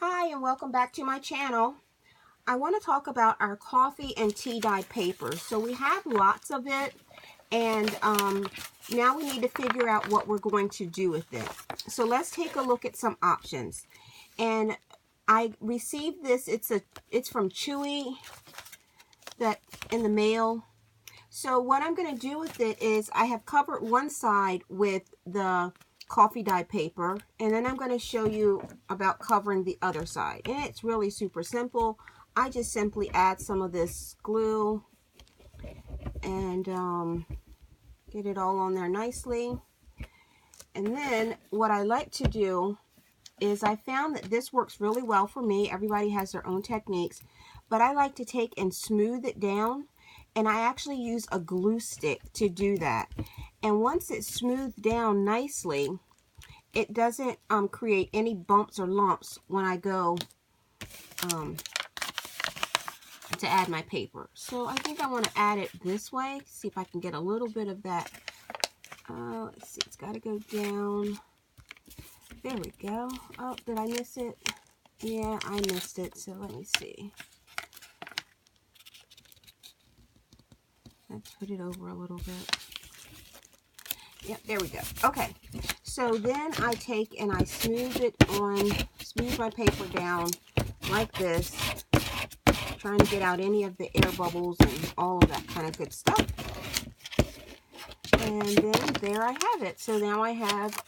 Hi and welcome back to my channel. I want to talk about our coffee and tea dye paper. So we have lots of it, and now we need to figure out what we're going to do with it. So let's take a look at some options. And I received this, it's from Chewy, that in the mail. So what I'm going to do with it is I have covered one side with the coffee dye paper, and then I'm going to show you about covering the other side. And it's really super simple. I just simply add some of this glue and get it all on there nicely. And then what I like to do is I found that this works really well for me. Everybody has their own techniques, but I like to take and smooth it down, and I actually use a glue stick to do that. And once it's smoothed down nicely, it doesn't create any bumps or lumps when I go to add my paper. So I think I want to add it this way, see if I can get a little bit of that. Let's see, it's got to go down. There we go. Oh, did I miss it? Yeah, I missed it, so let me see. Let's put it over a little bit. Yep, there we go. Okay, so then I take and I smooth my paper down like this, trying to get out any of the air bubbles and all of that kind of good stuff. And then there I have it. So now I have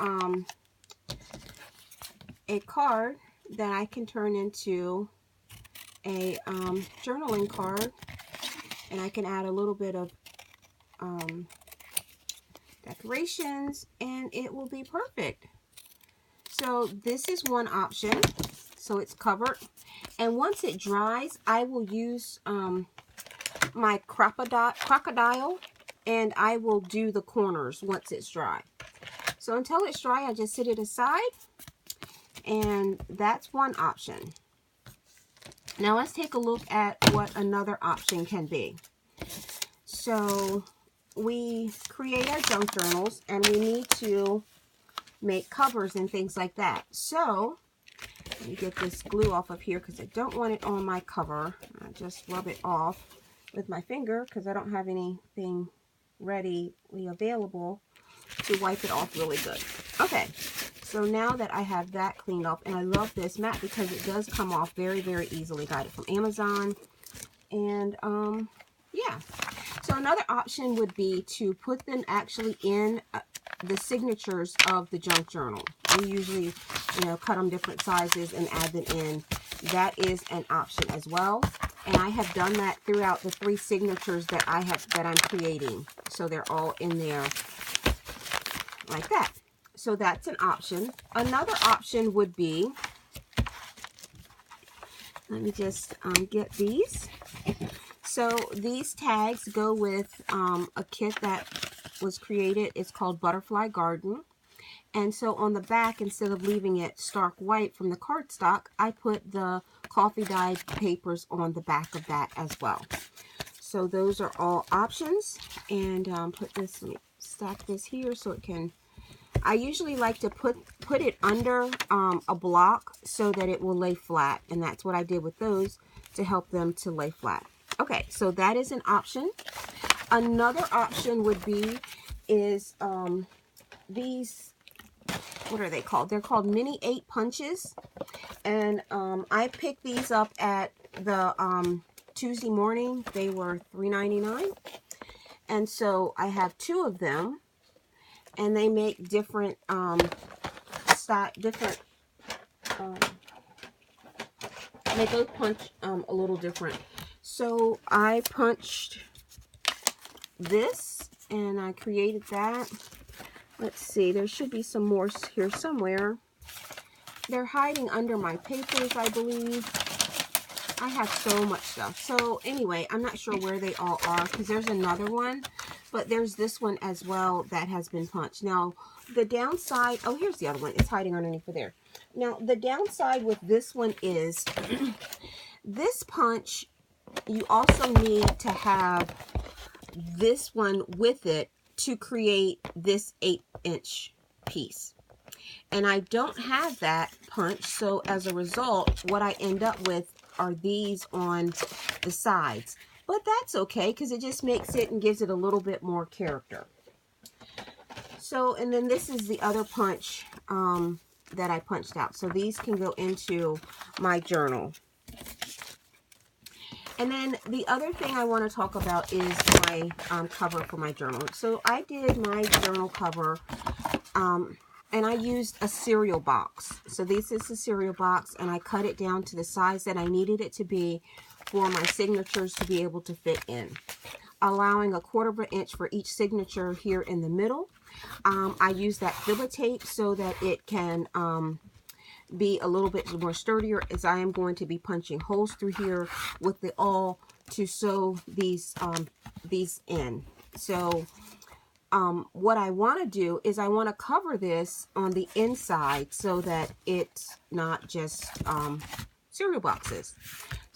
a card that I can turn into a journaling card, and I can add a little bit of decorations, and it will be perfect. So this is one option. So it's covered, and once it dries, I will use my crocodile, and I will do the corners once it's dry. So until it's dry, I just set it aside, and that's one option. Now let's take a look at what another option can be. So we create our junk journals, and we need to make covers and things like that. So let me get this glue off of here because I don't want it on my cover. I just rub it off with my finger because I don't have anything readily available to wipe it off really good. Okay, so now that I have that cleaned up, and I love this mat because it does come off very, very easily. Got it from Amazon. And yeah, so another option would be to put them actually in the signatures of the junk journal. We usually, cut them different sizes and add them in. That is an option as well. And I have done that throughout the 3 signatures that I'm creating. So they're all in there like that. So that's an option. Another option would be, let me just get these. So these tags go with a kit that was created. It's called Butterfly Garden. And so on the back, instead of leaving it stark white from the cardstock, I put the coffee dye papers on the back of that as well. So those are all options. And let me stack this here so it can, I usually like to put it under a block so that it will lay flat. And that's what I did with those, to help them to lay flat. Okay, so that is an option. Another option would be these, what are they called? They're called Mini 8 Punches. And I picked these up at the Tuesday morning. They were $3.99. And so I have 2 of them. And they make different they both punch a little different. So I punched this, and I created that. Let's see, there should be some more here somewhere. They're hiding under my papers, I believe. I have so much stuff. So anyway, I'm not sure where they all are, because there's another one, but there's this one as well that has been punched. Now, the downside, oh, here's the other one. It's hiding underneath of there. Now, the downside with this one is this punch, you also need to have this one with it to create this 8-inch piece. And I don't have that punch, so as a result, what I end up with are these on the sides. But that's okay, because it just makes it and gives it a little bit more character. So, and then this is the other punch that I punched out. So these can go into my journal. And then the other thing I want to talk about is my cover for my journal. So I did my journal cover, and I used a cereal box. So this is a cereal box, and I cut it down to the size that I needed it to be for my signatures to be able to fit in, allowing 1/4 of an inch for each signature here in the middle. I use that Fila tape so that it can be a little bit more sturdier, as I am going to be punching holes through here with the awl to sew these in. So what I want to do is I want to cover this on the inside so that it's not just cereal boxes.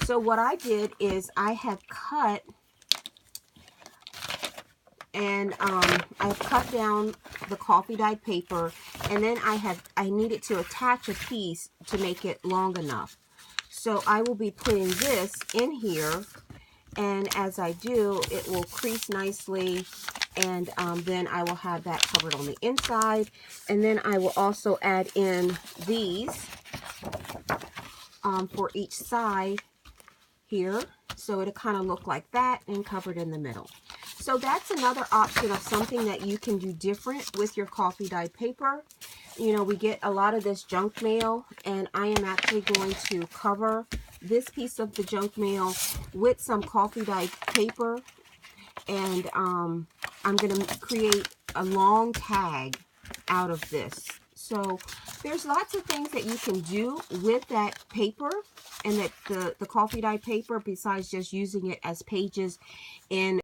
So what I did is I have cut, and I've cut down the coffee dyed paper, and then I needed to attach a piece to make it long enough. So I will be putting this in here, and as I do, it will crease nicely, and then I will have that covered on the inside. And then I will also add in these for each side here, so it'll kind of look like that and covered in the middle. So that's another option of something that you can do different with your coffee dyed paper. You know, we get a lot of this junk mail, and I am actually going to cover this piece of the junk mail with some coffee dyed paper, and I'm going to create a long tag out of this. So there's lots of things that you can do with that paper and that the coffee dyed paper, besides just using it as pages in